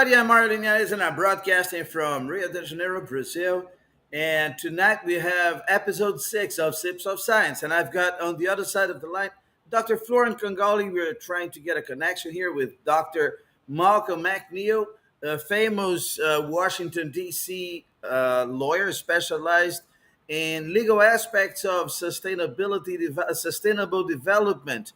everybody, I'm Mario Linhares and I'm broadcasting from Rio de Janeiro, Brazil. And tonight we have episode 6 of SIPS of Science. And I've got on the other side of the line Dr. Florian Kongoli. We're trying to get a connection here with Dr. Malcolm McNeil, a famous Washington, D.C. Lawyer specialized in legal aspects of sustainable development.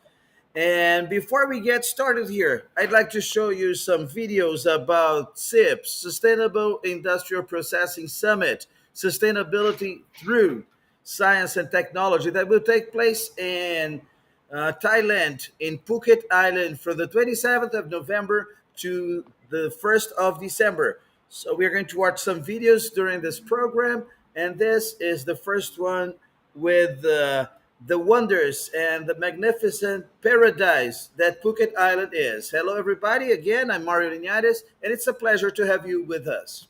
And before we get started here, I'd like to show you some videos about SIPS, Sustainable Industrial Processing Summit, Sustainability Through Science and Technology, that will take place in Thailand, in Phuket Island, from the 27th of November to the 1st of December. So we're going to watch some videos during this program, and this is the first one with the wonders and the magnificent paradise that Phuket Island is. Hello, everybody. Again, I'm Mario Linhares, and it's a pleasure to have you with us.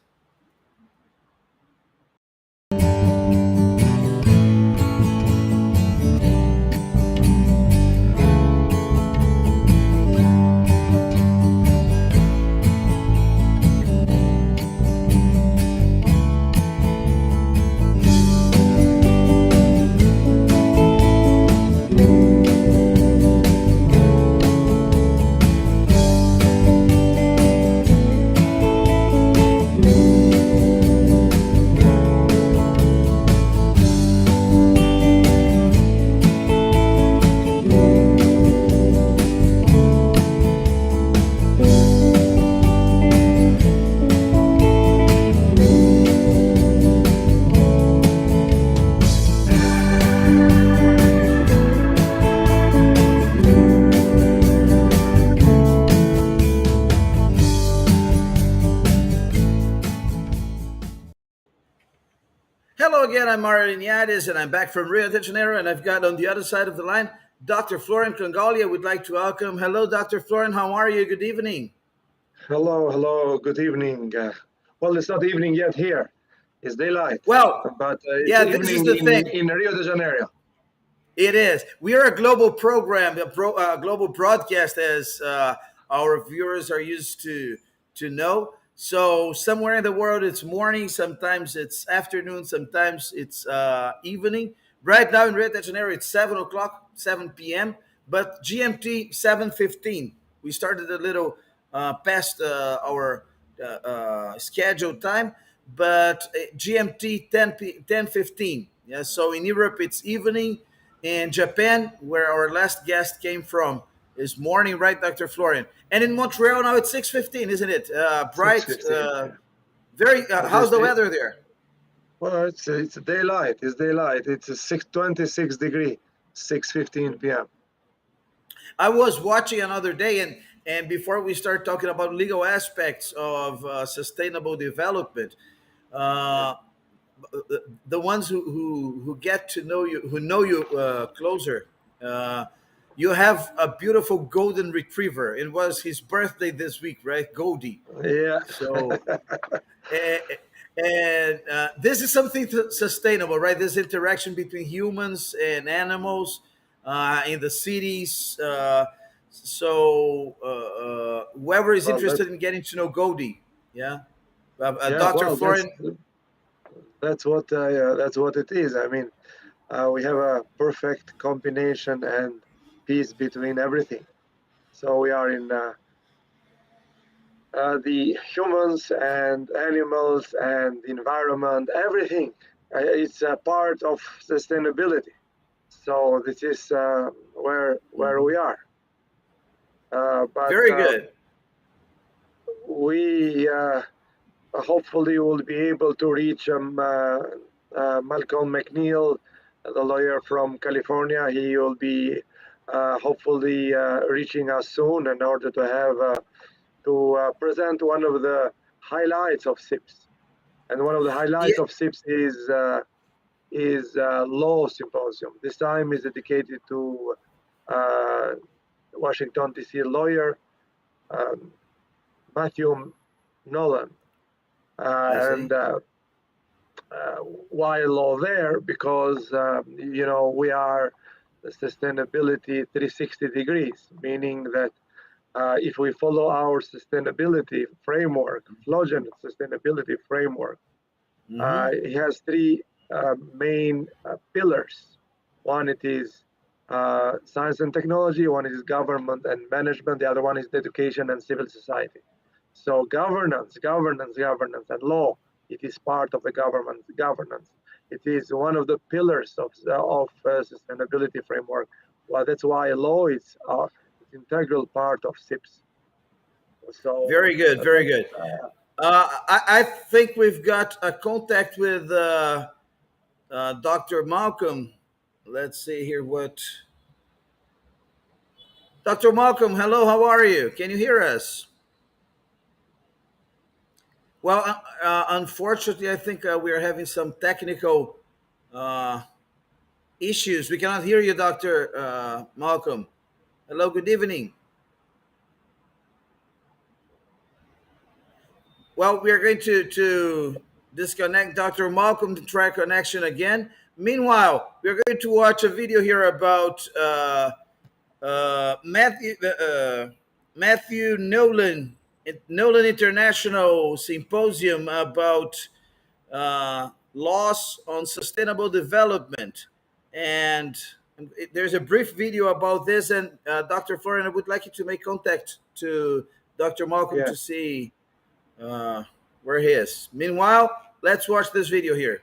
Hello again, I'm Mario Linhares, and I'm back from Rio de Janeiro, and I've got on the other side of the line Dr. Florian Kongoli. I would like to welcome. Hello, Dr. Florian. How are you? Good evening. Hello, good evening. Well, it's not evening yet here. It's daylight. Well, but it's yeah, evening this is the thing. in Rio de Janeiro. It is. We are a global program, a global broadcast, as our viewers are used to know. So somewhere in the world, it's morning. Sometimes it's afternoon. Sometimes it's evening. Right now in Rio de Janeiro, it's 7 o'clock, 7 p.m. But GMT 7:15. We started a little past our scheduled time, but GMT 10:15. Yeah. So in Europe, it's evening. In Japan, where our last guest came from, is morning, right, Dr. Florian? And in Montreal now it's 6:15, isn't it? Bright, 6:15. Yeah. very. How's the weather there? Well, it's daylight. It's daylight. It's a 26 degree, 6:15 p.m. I was watching another day, and before we start talking about legal aspects of sustainable development, uh, the ones who get to know you, who know you closer. You have a beautiful golden retriever. It was his birthday this week, right? Goldie. Yeah. So, and, and this is something sustainable, right? This interaction between humans and animals in the cities. Whoever is Well, interested in getting to know Goldie, yeah, yeah. Dr. Well, Florian. that's what it is. I mean, we have a perfect combination and peace between everything. So we are in the humans and animals and the environment, everything. It's a part of sustainability. So this is where we are. But Very good. we hopefully will be able to reach Malcolm McNeil, the lawyer from California. He will be hopefully reaching us soon in order to have to present one of the highlights of SIPS. And one of the highlights Yeah. of SIPS is law symposium. This time is dedicated to Washington D.C. lawyer Matthew Nolan. And why law there? Because we are sustainability 360 degrees, meaning that if we follow our sustainability framework, Flogen sustainability framework, it has three main pillars. One, it is science and technology. One is government and management. The other one is education and civil society. So governance, and law. It is part of the governance. It is one of the pillars of sustainability framework. Well, that's why law is integral part of SIPS. So Very good, very good. I think we've got a contact with Dr. Malcolm. Let's see here what. Dr. Malcolm, hello, how are you? Can you hear us? Well, unfortunately, I think we are having some technical uh, issues. We cannot hear you, Dr. Malcolm. Hello, good evening. Well, we are going to disconnect Dr. Malcolm to try connection again. Meanwhile, we are going to watch a video here about Matthew Nolan, Nolan International Symposium about laws on sustainable development. And there's a brief video about this. And Dr. Florian, I would like you to make contact to Dr. Malcolm yeah. to see where he is. Meanwhile, let's watch this video here.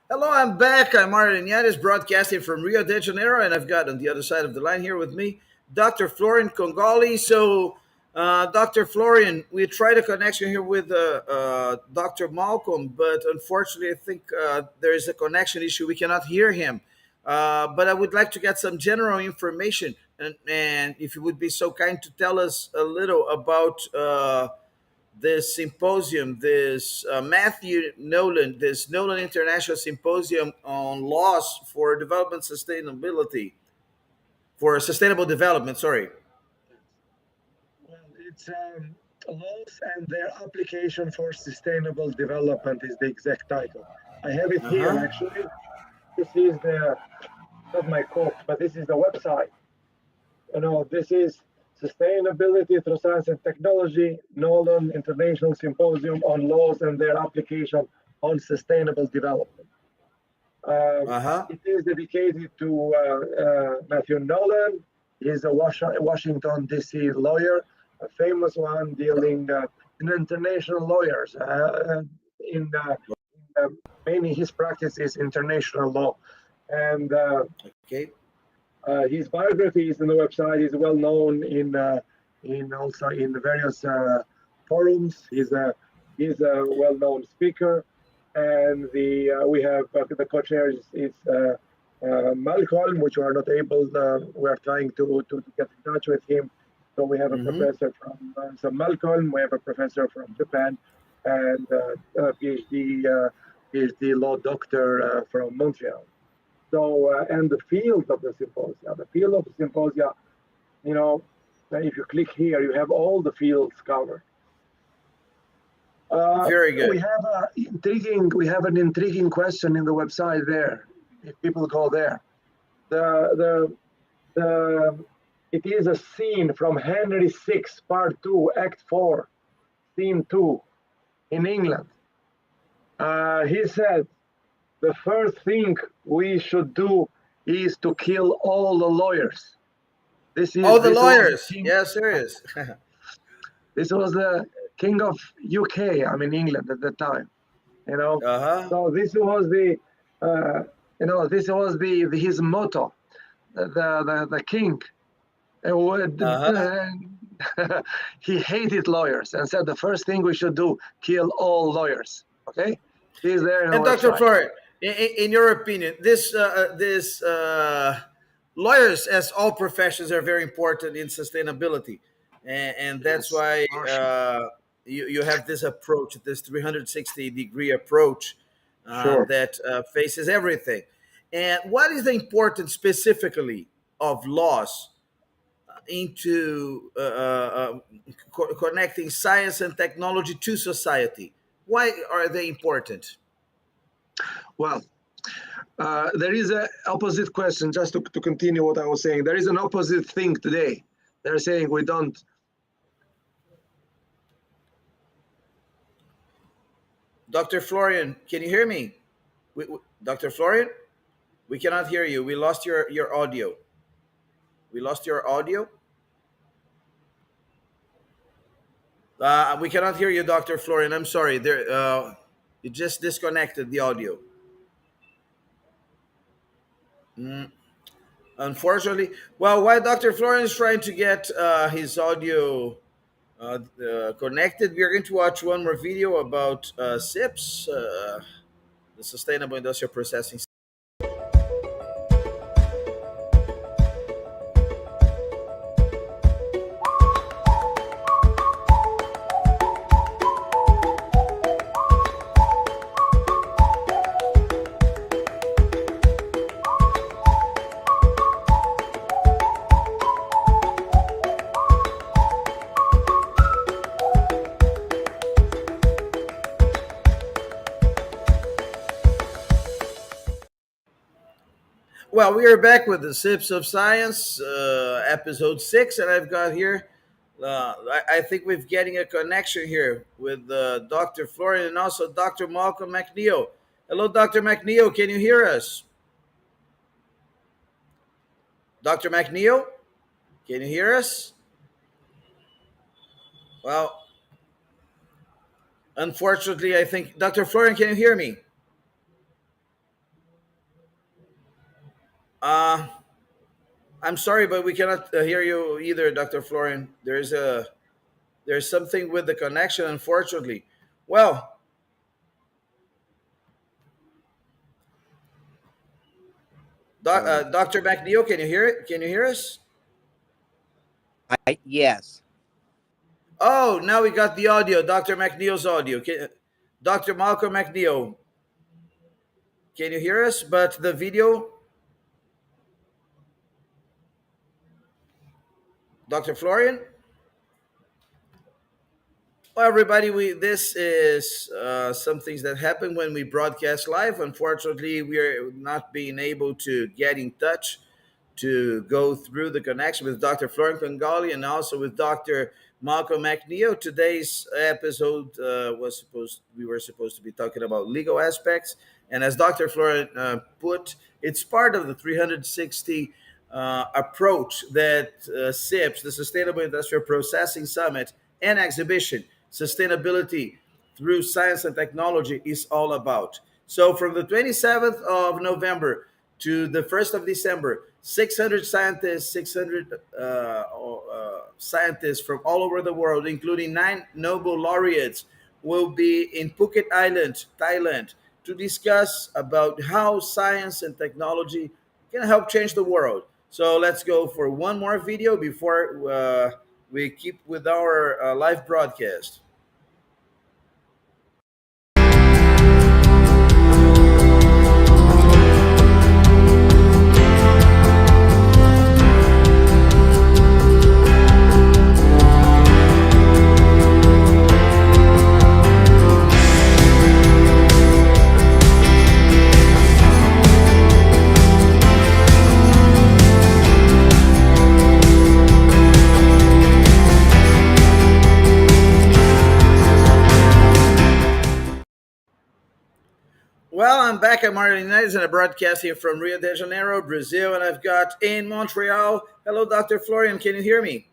Hello, I'm back. I'm Mario Linhares, broadcasting from Rio de Janeiro, and I've got on the other side of the line here with me Dr. Florian Kongoli. So, Dr. Florian, we tried a connection here with Dr. Malcolm, but unfortunately, I think there is a connection issue. We cannot hear him. But I would like to get some general information, and if you would be so kind to tell us a little about this symposium, this this Nolan International Symposium on laws for development sustainability, for sustainable development. Sorry. Well, it's laws and their application for sustainable development is the exact title. I have it here actually. This is not my quote, but this is the website. This is Sustainability through Science and Technology, Nolan International Symposium on Laws and Their Application on Sustainable Development. It is dedicated to Matthew Nolan. He's a Washington, D.C. lawyer, a famous one dealing in international lawyers. Mainly his practice is international law. And his biography is on the website. He's well known also in the various forums. He's a well known speaker, and we have the co-chair is Malcolm, which we are not able. We are trying to get in touch with him. So we have a professor from Malcolm. We have a professor from Japan, and a PhD law doctor from Montreal. So, and the field of the symposia, if you click here, you have all the fields covered. Very good. We have an intriguing question in the website there. If people go there, it is a scene from Henry VI, Part 2, Act 4, Scene 2, in England. He said, the first thing we should do is to kill all the lawyers. All the lawyers. Yeah, serious. This was the king of UK, England at that time. So this was his motto. The king he hated lawyers and said the first thing we should do, kill all lawyers. Okay, he's there on And our Dr. website. Florian, in your opinion, this lawyers, as all professions, are very important in sustainability, and that's Yes, why for sure. you have this approach, this 360-degree approach Sure. that faces everything. And what is the importance specifically of laws into connecting science and technology to society? Why are they important? Well, there is a opposite question. Just to continue what I was saying, there is an opposite thing today. They're saying we don't. Dr. Florian, can you hear me? Dr. Florian, we cannot hear you. We lost your audio. We lost your audio. We cannot hear you, Dr. Florian. I'm sorry. You just disconnected the audio. Mm, unfortunately, well, while Dr. Florian is trying to get his audio connected, we're going to watch one more video about SIPS, the Sustainable Industrial Processing. Well, we are back with the Sips of Science, episode 6, and I've got here. I think we're getting a connection here with Dr. Florian and also Dr. Malcolm McNeil. Hello, Dr. McNeil. Can you hear us? Dr. McNeil, can you hear us? Well, unfortunately, I think Dr. Florian, can you hear me? Uh, I'm sorry, but we cannot hear you either, Dr. Florian. There's something with the connection, unfortunately. Well, Dr. McNeil, can you hear it? Can you hear us? Yes. Oh, now we got the audio, Dr. McNeil's audio. Dr. Malcolm McNeil, can you hear us? But the video, Dr. Florian? Well, everybody, we this is some things that happen when we broadcast live. Unfortunately, we are not being able to get in touch to go through the connection with Dr. Florian Kongoli and also with Dr. Malcolm McNeil. Today's episode we were supposed to be talking about legal aspects, and as Dr. Florian put, it's part of the 360 approach that SIPS, the Sustainable Industrial Processing Summit and Exhibition, Sustainability through Science and Technology, is all about. So, from the 27th of November to the 1st of December, 600 scientists, 600 scientists from all over the world, including 9 Nobel laureates, will be in Phuket Island, Thailand, to discuss about how science and technology can help change the world. So let's go for one more video before we keep with our live broadcast. Well, I'm back at Martin United and I broadcast here from Rio de Janeiro, Brazil, and I've got in Montreal. Hello, Dr. Florian. Can you hear me?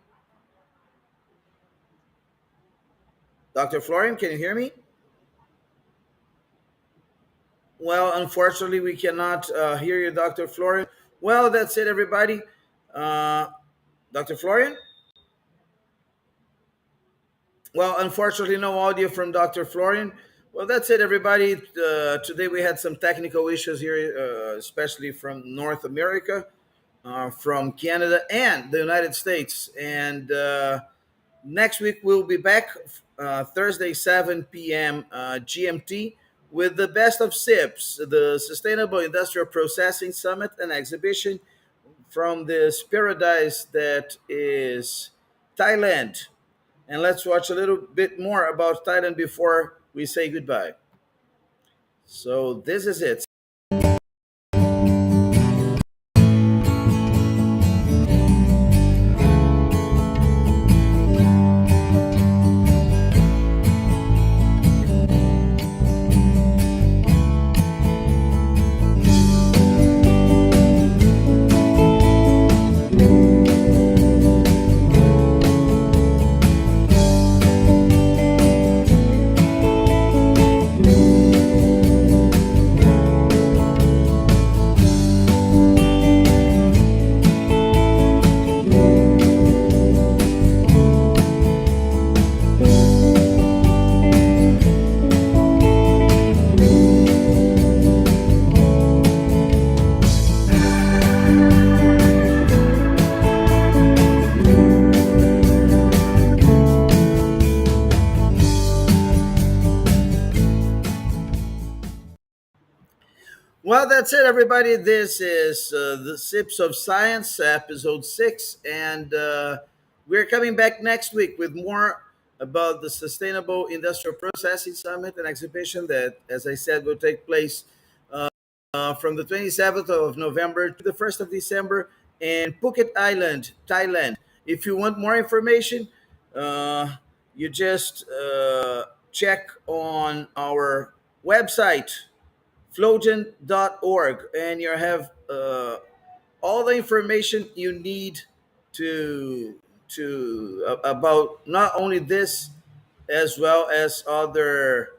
Dr. Florian, can you hear me? Well, unfortunately, we cannot hear you, Dr. Florian. Well, that's it, everybody. Uh, Dr. Florian? Well, unfortunately, no audio from Dr. Florian. Well, that's it, everybody. Today we had some technical issues here, especially from North America, from Canada, and the United States. And next week we'll be back Thursday, 7 p.m. GMT, with the best of SIPS, the Sustainable Industrial Processing Summit and Exhibition from this paradise that is Thailand. And let's watch a little bit more about Thailand before we say goodbye. So this is it. Well, that's it, everybody. This is the Sips of Science, episode 6. And we're coming back next week with more about the Sustainable Industrial Processing Summit and Exhibition that, as I said, will take place from the 27th of November to the 1st of December in Phuket Island, Thailand. If you want more information, uh, you just check on our website, Flogen.org, and you have all the information you need to about not only this as well as other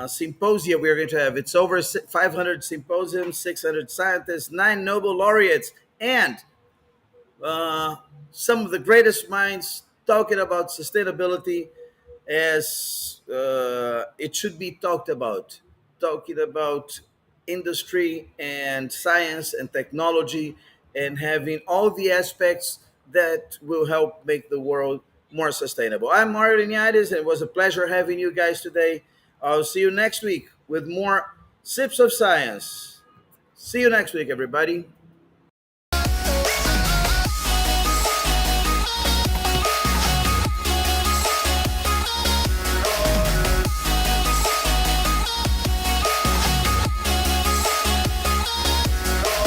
symposia we're going to have. It's over 500 symposiums, 600 scientists, 9 Nobel laureates, and uh, some of the greatest minds talking about sustainability as it should be talked about, talking about industry and science and technology and having all the aspects that will help make the world more sustainable. I'm Mario Linhares, and it was a pleasure having you guys today. I'll see you next week with more Sips of Science. See you next week, everybody.